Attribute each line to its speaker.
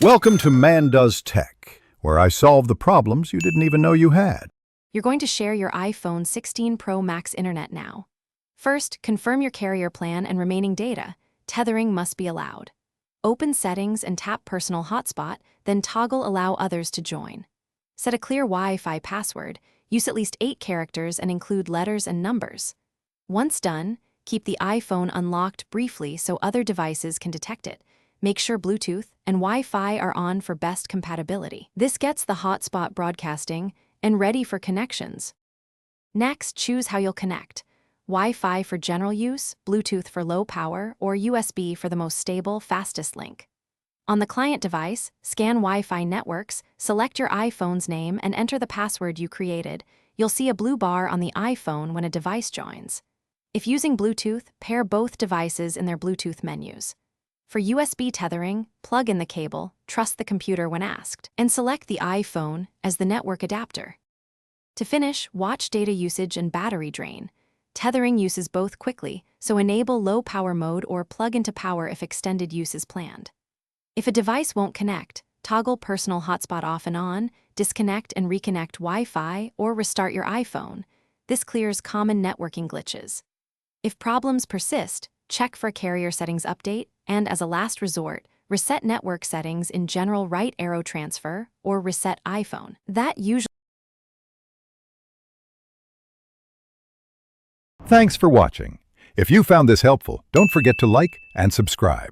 Speaker 1: Welcome to Man Does Tech, where I solve the problems you didn't even know you had.
Speaker 2: You're going to share your iPhone 16 Pro Max internet now. First, confirm your carrier plan and remaining data. Tethering must be allowed. Open Settings and tap Personal Hotspot, then toggle Allow Others to join. Set a clear Wi-Fi password. Use at least 8 characters and include letters and numbers. Once done, keep the iPhone unlocked briefly so other devices can detect it. Make sure Bluetooth and Wi-Fi are on for best compatibility. This gets the hotspot broadcasting and ready for connections. Next, choose how you'll connect. Wi-Fi for general use, Bluetooth for low power, or USB for the most stable, fastest link. On the client device, scan Wi-Fi networks, select your iPhone's name and enter the password you created. You'll see a blue bar on the iPhone when a device joins. If using Bluetooth, pair both devices in their Bluetooth menus. For USB tethering, plug in the cable, trust the computer when asked, and select the iPhone as the network adapter. To finish, watch data usage and battery drain. Tethering uses both quickly, so enable low power mode or plug into power if extended use is planned. If a device won't connect, toggle Personal Hotspot off and on, disconnect and reconnect Wi-Fi, or restart your iPhone. This clears common networking glitches. If problems persist, check for carrier settings update, and as a last resort, reset network settings in general right arrow transfer or reset iPhone. That usually.
Speaker 1: Thanks for watching. If you found this helpful, don't forget to like and subscribe.